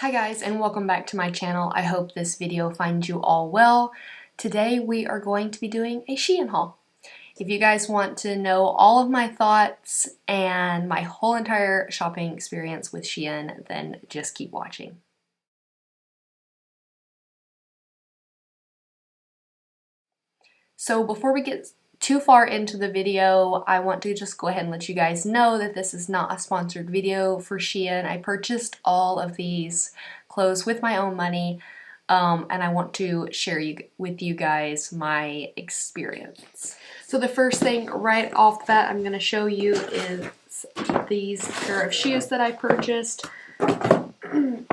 Hi guys, and welcome back to my channel. I hope this video finds you all well. Today we are going to be doing a SheIn haul. If you guys want to know all of my thoughts and my whole entire shopping experience with SheIn, then just keep watching. So before we get too far into the video, I want to just go ahead and let you guys know that this is not a sponsored video for SheIn. I purchased all of these clothes with my own money, and I want to share with you guys my experience. So the first thing right off the bat I'm going to show you is these pair of shoes that I purchased. And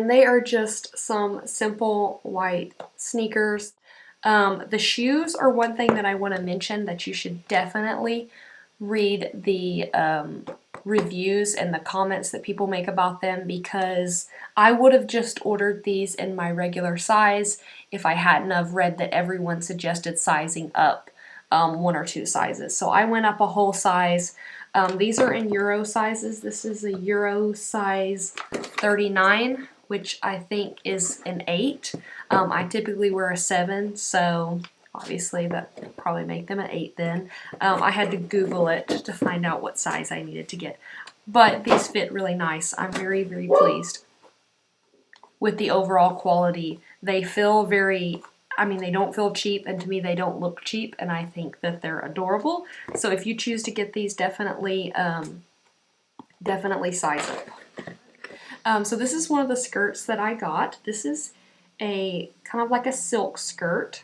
they are just some simple white sneakers. The shoes are one thing that I want to mention that you should definitely read the reviews and the comments that people make about them, because I would have just ordered these in my regular size if I hadn't have read that everyone suggested sizing up one or two sizes. So I went up a whole size. These are in Euro sizes. This is a Euro size 39, which I think is an 8. I typically wear a 7, so obviously that would probably make them an 8 then. I had to Google it to find out what size I needed to get. But these fit really nice. I'm very, very pleased with the overall quality. They feel very, they don't feel cheap, and to me they don't look cheap, and I think that they're adorable. So if you choose to get these, definitely size up. So this is one of the skirts that I got. This is a kind of like a silk skirt.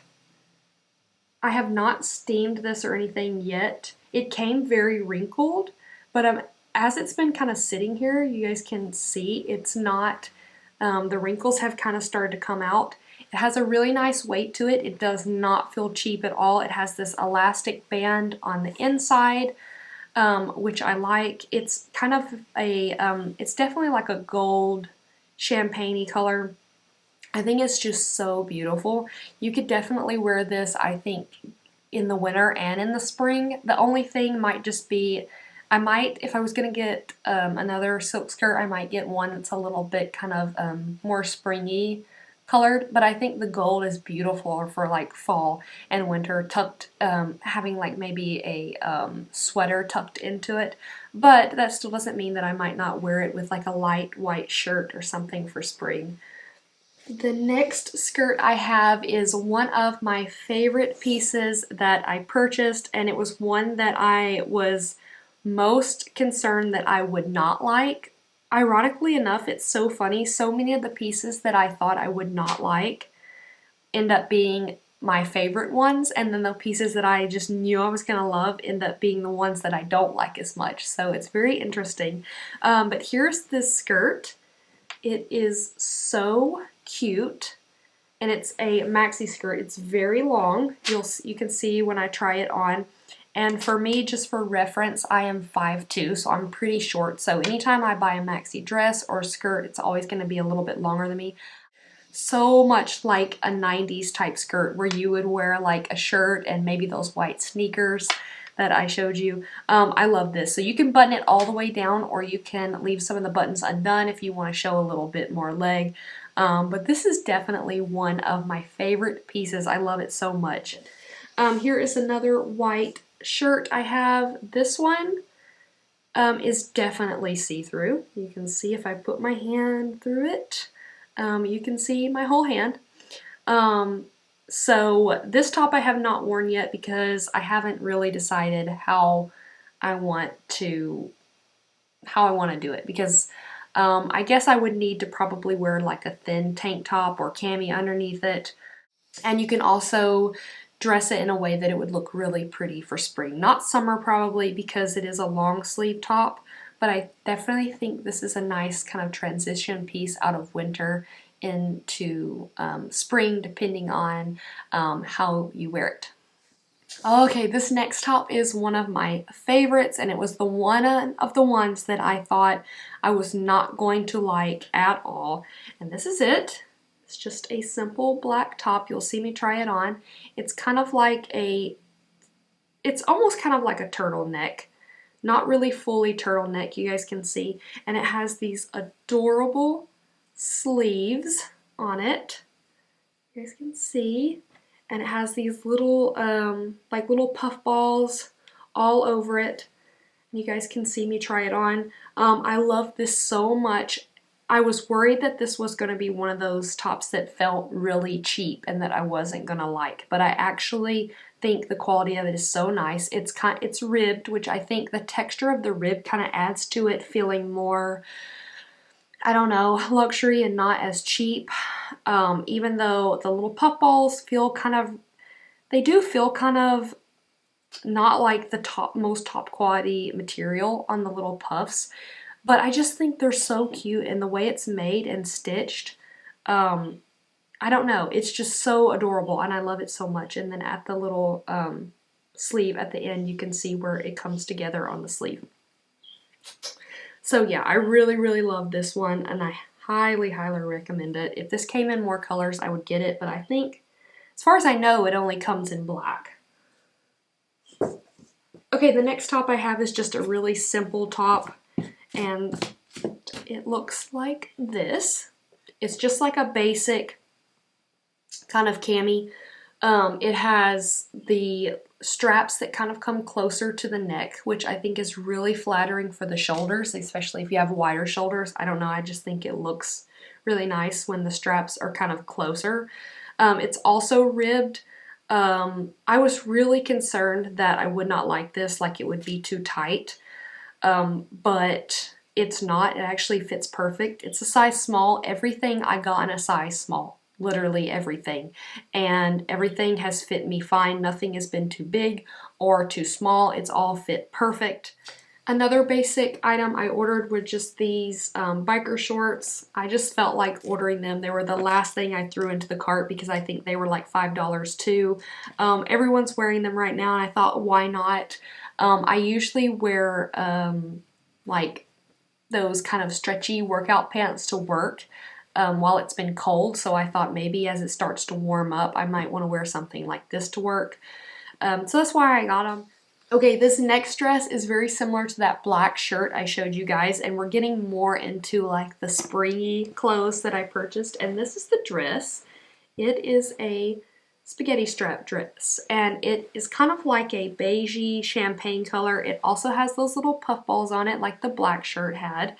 I have not steamed this or anything yet. It came very wrinkled, but as it's been kind of sitting here, you guys can see it's not, the wrinkles have kind of started to come out. It has a really nice weight to it. It does not feel cheap at all. It has this elastic band on the inside, which I like. It's kind of a, it's definitely like a gold champagne-y color. I think it's just so beautiful. You could definitely wear this, I think, in the winter and in the spring. The only thing might just be, I might, if I was going to get another silk skirt, I might get one that's a little bit kind of more springy colored, but I think the gold is beautiful for like fall and winter, tucked, having like maybe a sweater tucked into it, but that still doesn't mean that I might not wear it with like a light white shirt or something for spring. The next skirt I have is one of my favorite pieces that I purchased, and it was one that I was most concerned that I would not like. Ironically enough, it's so funny, so many of the pieces that I thought I would not like end up being my favorite ones, and then the pieces that I just knew I was going to love end up being the ones that I don't like as much. So it's very interesting. But here's this skirt. It is so cute, and it's a maxi skirt. It's very long. You can see when I try it on. And for me, just for reference, I am 5'2", so I'm pretty short. So anytime I buy a maxi dress or skirt, it's always going to be a little bit longer than me. So much like a 90s type skirt where you would wear like a shirt and maybe those white sneakers that I showed you. I love this. So you can button it all the way down, or you can leave some of the buttons undone if you want to show a little bit more leg. But this is definitely one of my favorite pieces. I love it so much. Here is another white shirt I have. This one is definitely see-through. You can see if I put my hand through it, you can see my whole hand. So this top I have not worn yet because I haven't really decided how I want to do it, because I guess I would need to probably wear like a thin tank top or cami underneath it. And you can also dress it in a way that it would look really pretty for spring. Not summer probably, because it is a long sleeve top, but I definitely think this is a nice kind of transition piece out of winter into spring, depending on how you wear it. Okay, this next top is one of my favorites, and it was the one of the ones that I thought I was not going to like at all. And this is it. It's just a simple black top. You'll see me try it on. It's kind of like it's almost kind of like a turtleneck. Not really fully turtleneck, you guys can see. And it has these adorable sleeves on it. You guys can see. And it has these little, like little puff balls all over it. You guys can see me try it on. I love this so much. I was worried that this was going to be one of those tops that felt really cheap and that I wasn't going to like, but I actually think the quality of it is so nice. It's ribbed, which I think the texture of the rib kind of adds to it feeling more, I don't know, luxury and not as cheap. Even though the little puff balls feel kind of, they do feel kind of not like the most top quality material on the little puffs, but I just think they're so cute, and the way it's made and stitched, I don't know, it's just so adorable and I love it so much. And then at the little sleeve at the end, you can see where it comes together on the sleeve. So yeah, I really, really love this one, and I highly, highly recommend it. If this came in more colors, I would get it, but I think, as far as I know, it only comes in black. Okay, the next top I have is just a really simple top, and it looks like this. It's just like a basic kind of cami. It has the straps that kind of come closer to the neck, which I think is really flattering for the shoulders, especially if you have wider shoulders. I don't know, I just think it looks really nice when the straps are kind of closer. It's also ribbed. I was really concerned that I would not like this, like it would be too tight, but it's not. It actually fits perfect. It's a size small. Everything I got in a size small. Literally everything. And everything has fit me fine. Nothing has been too big or too small. It's all fit perfect. Another basic item I ordered were just these biker shorts. I just felt like ordering them. They were the last thing I threw into the cart because I think they were like $5 too. Everyone's wearing them right now, and I thought, why not? I usually wear like those kind of stretchy workout pants to work while it's been cold, so I thought maybe as it starts to warm up, I might want to wear something like this to work. So that's why I got them. Okay, this next dress is very similar to that black shirt I showed you guys, and we're getting more into like the springy clothes that I purchased, and this is the dress. It is a spaghetti strap dress, and it is kind of like a beigey champagne color. It also has those little puff balls on it like the black shirt had,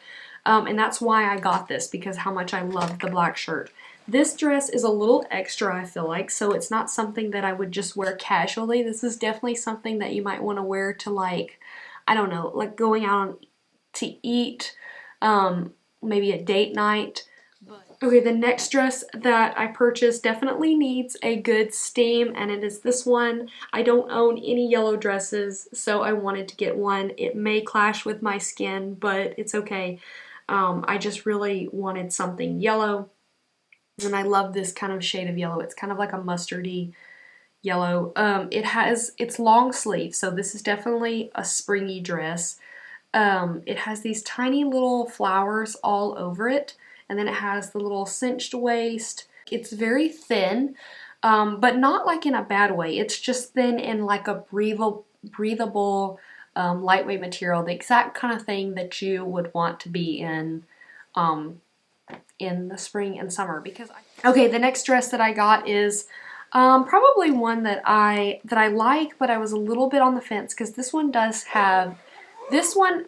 and that's why I got this, because how much I love the black shirt. This dress is a little extra, I feel like, so it's not something that I would just wear casually. This is definitely something that you might want to wear to, like, I don't know, like going out to eat, maybe a date night. Okay, the next dress that I purchased definitely needs a good steam, and it is this one. I don't own any yellow dresses, so I wanted to get one. It may clash with my skin, but it's okay. I just really wanted something yellow. And I love this kind of shade of yellow. It's kind of like a mustardy yellow. It's long sleeve, so this is definitely a springy dress. It has these tiny little flowers all over it, and then it has the little cinched waist. It's very thin, but not like in a bad way. It's just thin in like a breathable, lightweight material, the exact kind of thing that you would want to be in the spring and summer. Okay, the next dress that I got is probably one that I like, but I was a little bit on the fence because this one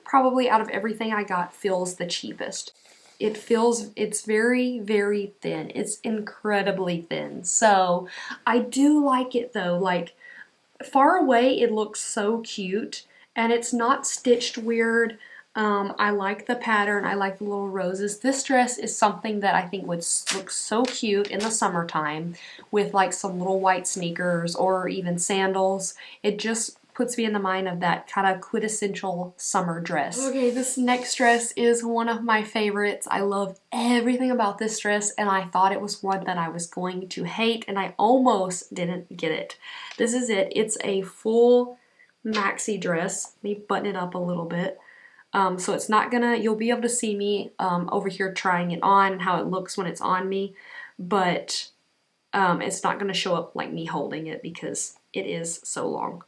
probably out of everything I got feels the cheapest. It's very, very thin. It's incredibly thin. So I do like it though. Like far away, it looks so cute, and it's not stitched weird. I like the pattern. I like the little roses. This dress is something that I think would look so cute in the summertime with like some little white sneakers or even sandals. It just puts me in the mind of that kind of quintessential summer dress. Okay, this next dress is one of my favorites. I love everything about this dress, and I thought it was one that I was going to hate, and I almost didn't get it. This is it. It's a full maxi dress. Let me button it up a little bit. So it's not gonna, you'll be able to see me over here trying it on, how it looks when it's on me, but it's not gonna show up like me holding it because it is so long.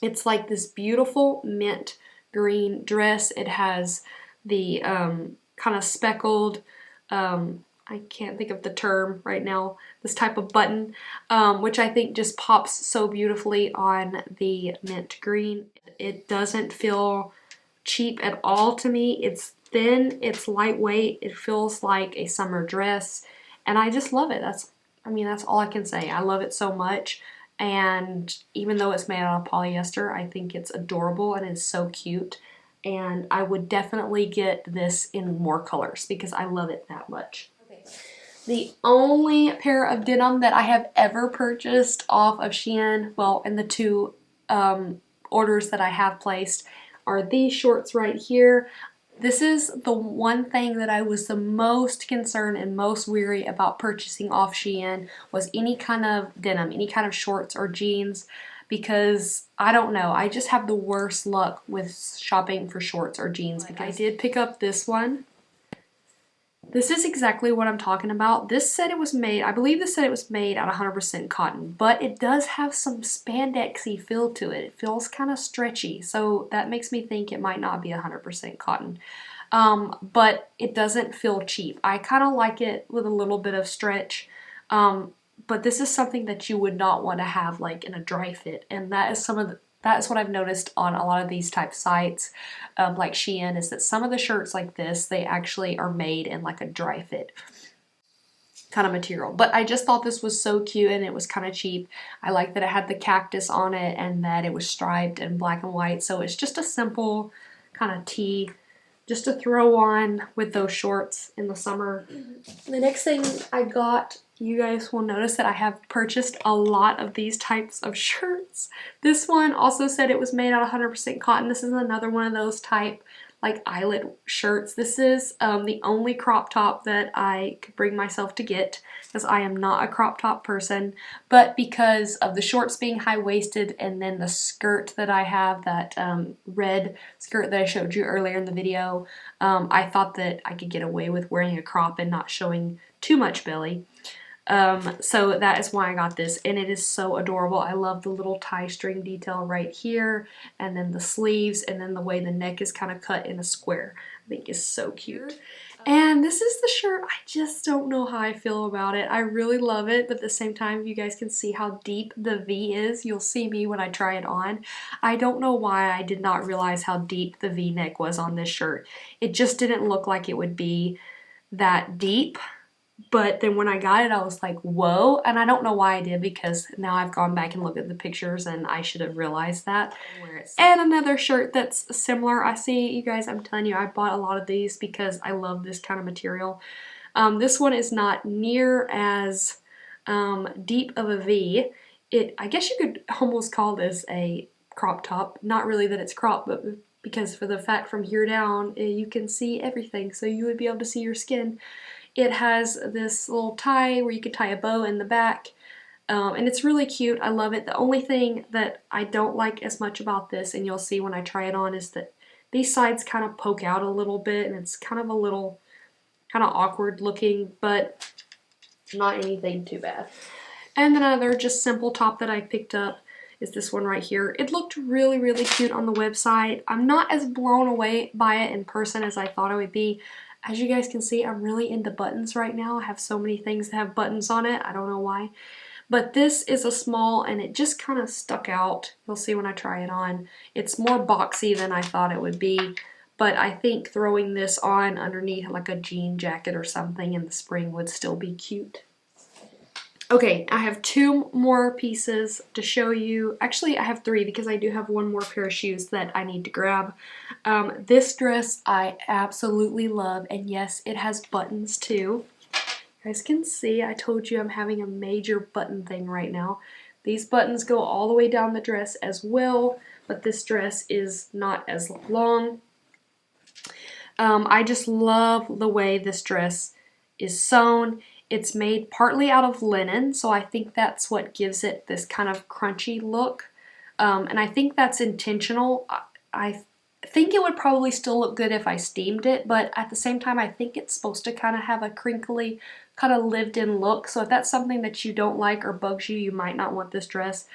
It's like this beautiful mint green dress. It has the kind of speckled I can't think of the term right now, this type of button, which I think just pops so beautifully on the mint green. It doesn't feel cheap at all to me. It's thin, it's lightweight, it feels like a summer dress, and I just love it. That's all I can say. I love it so much, and even though it's made out of polyester, I think it's adorable and it's so cute, and I would definitely get this in more colors because I love it that much. The only pair of denim that I have ever purchased off of SheIn, well, in the two orders that I have placed, are these shorts right here. This is the one thing that I was the most concerned and most weary about purchasing off SheIn, was any kind of denim, any kind of shorts or jeans, because I don't know, I just have the worst luck with shopping for shorts or jeans. Because I did pick up this one. This is exactly what I'm talking about. This said it was made, I believe this said it was made out of 100% cotton, but it does have some spandexy feel to it. It feels kind of stretchy, so that makes me think it might not be 100% cotton. But it doesn't feel cheap. I kind of like it with a little bit of stretch, but this is something that you would not want to have like in a dry fit, and that is what I've noticed on a lot of these type sites, like SheIn, is that some of the shirts like this, they actually are made in like a dry fit kind of material. But I just thought this was so cute and it was kind of cheap. I like that it had the cactus on it and that it was striped and black and white. So it's just a simple kind of tee just to throw on with those shorts in the summer. The next thing I got, you guys will notice that I have purchased a lot of these types of shirts. This one also said it was made out of 100% cotton. This is another one of those type like eyelet shirts. This is the only crop top that I could bring myself to get, because I am not a crop top person, but because of the shorts being high-waisted and then the skirt that I have, that red skirt that I showed you earlier in the video, I thought that I could get away with wearing a crop and not showing too much belly. So that is why I got this, and it is so adorable. I love the little tie string detail right here, and then the sleeves, and then the way the neck is kind of cut in a square. I think is so cute. And this is the shirt. I just don't know how I feel about it. I really love it, but at the same time, you guys can see how deep the V is. You'll see me when I try it on. I don't know why I did not realize how deep the V-neck was on this shirt. It just didn't look like it would be that deep. But then when I got it, I was like, whoa. And I don't know why I did, because now I've gone back and looked at the pictures and I should have realized that. And another shirt that's similar. I see, you guys, I'm telling you, I bought a lot of these because I love this kind of material. This one is not near as deep of a V. I guess you could almost call this a crop top. Not really that it's cropped, but because for the fact from here down, you can see everything. So you would be able to see your skin. It has this little tie where you could tie a bow in the back, and it's really cute. I love it. The only thing that I don't like as much about this, and you'll see when I try it on, is that these sides kind of poke out a little bit, and it's kind of a little kind of awkward looking, but not anything too bad. And then another just simple top that I picked up is this one right here. It looked really, really cute on the website. I'm not as blown away by it in person as I thought I would be. As you guys can see, I'm really into buttons right now. I have so many things that have buttons on it. I don't know why. But this is a small, and it just kind of stuck out. You'll see when I try it on. It's more boxy than I thought it would be. But I think throwing this on underneath like a jean jacket or something in the spring would still be cute. Okay, I have two more pieces to show you. Actually, I have three because I do have one more pair of shoes that I need to grab. This dress I absolutely love, and yes, it has buttons too. You guys can see, I told you I'm having a major button thing right now. These buttons go all the way down the dress as well, but this dress is not as long. I just love the way this dress is sewn. It's made partly out of linen, so I think that's what gives it this kind of crunchy look. And I think that's intentional. I think it would probably still look good if I steamed it, but at the same time, I think it's supposed to kind of have a crinkly, kind of lived-in look. So if that's something that you don't like or bugs you, you might not want this dress.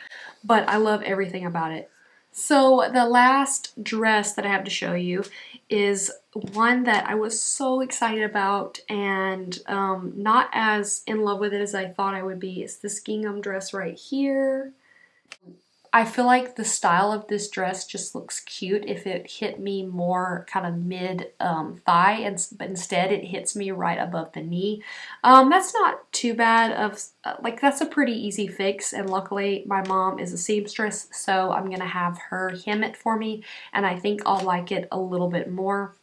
But I love everything about it. So the last dress that I have to show you is one that I was so excited about and not as in love with it as I thought I would be. It's this gingham dress right here. I feel like the style of this dress just looks cute if it hit me more kind of mid thigh, but instead it hits me right above the knee. That's not too bad of, like that's a pretty easy fix, and luckily my mom is a seamstress, so I'm gonna have her hem it for me, and I think I'll like it a little bit more.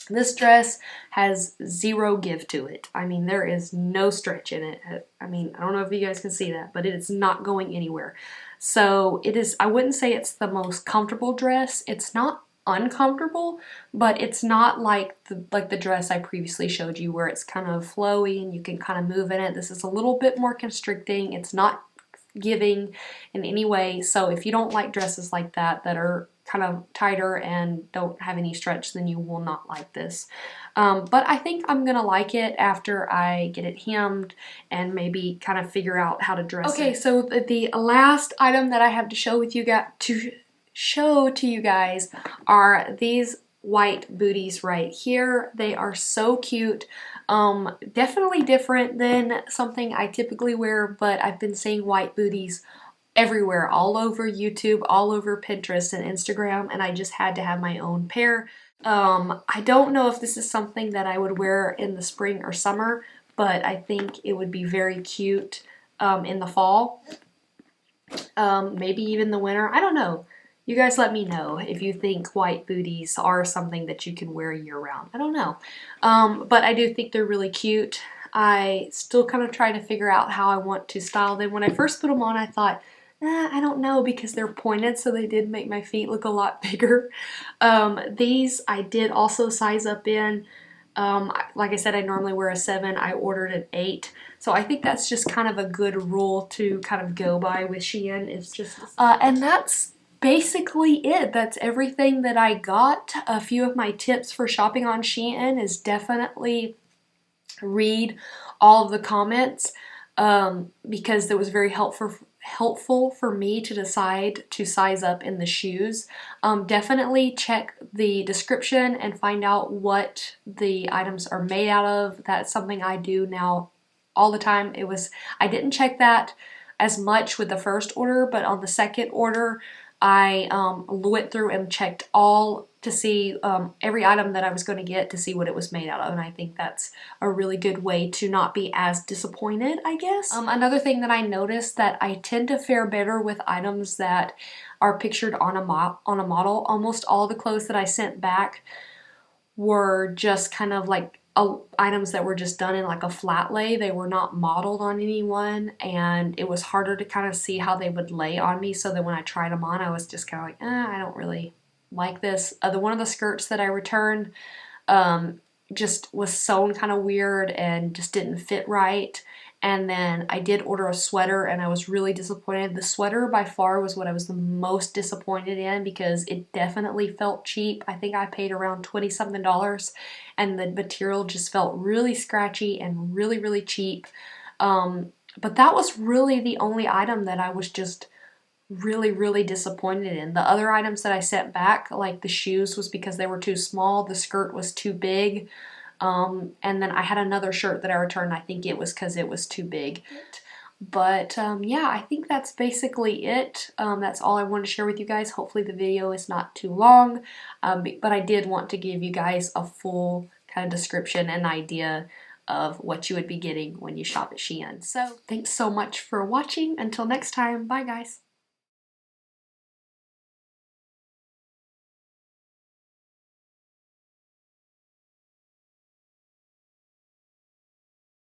This dress has zero give to it. I mean, there is no stretch in it. I mean, I don't know if you guys can see that, but it is not going anywhere. So it is, I wouldn't say it's the most comfortable dress. It's not uncomfortable, but it's not like the dress I previously showed you where it's kind of flowy and you can kind of move in it. This is a little bit more constricting. It's not giving in any way. So if you don't like dresses like that are kind of tighter and don't have any stretch, then you will not like this. But I think I'm gonna like it after I get it hemmed and maybe kind of figure out how to dress it. Okay, so the last item that I have to show to you guys are these white booties right here. They are so cute. Definitely different than something I typically wear, but I've been seeing white booties everywhere, all over YouTube, all over Pinterest and Instagram, and I just had to have my own pair. I don't know if this is something that I would wear in the spring or summer, but I think it would be very cute in the fall. Maybe even the winter. I don't know. You guys let me know if you think white booties are something that you can wear year-round. I don't know. But I do think they're really cute. I still kind of try to figure out how I want to style them. When I first put them on, I thought, I don't know, because they're pointed, so they did make my feet look a lot bigger. These I did also size up in. Like I said, I normally wear a 7. I ordered an 8. So I think that's just kind of a good rule to kind of go by with SheIn. It's just, and that's basically it. That's everything that I got. A few of my tips for shopping on SheIn is definitely read all of the comments because it was very helpful for me to decide to size up in the shoes. Definitely check the description and find out what the items are made out of. That's something I do now all the time. I didn't check that as much with the first order, but on the second order I went through and checked all to see every item that I was going to get to see what it was made out of, and I think that's a really good way to not be as disappointed, I guess. Another thing that I noticed that I tend to fare better with items that are pictured on a model. Almost all the clothes that I sent back were just kind of like items that were just done in like a flat lay. They were not modeled on anyone, and it was harder to kind of see how they would lay on me, so that when I tried them on I was just kind of like, I don't really like this. One of the skirts that I returned just was sewn kind of weird and just didn't fit right. And then I did order a sweater and I was really disappointed. The sweater by far was what I was the most disappointed in because it definitely felt cheap. I think I paid around $20-something and the material just felt really scratchy and really, really cheap. But that was really the only item that I was just really, really disappointed in. The other items that I sent back, like the shoes, was because they were too small. The skirt was too big. And then I had another shirt that I returned. I think it was because it was too big. But yeah, I think that's basically it. That's all I wanted to share with you guys. Hopefully the video is not too long. But I did want to give you guys a full kind of description and idea of what you would be getting when you shop at SheIn. So thanks so much for watching. Until next time, bye guys.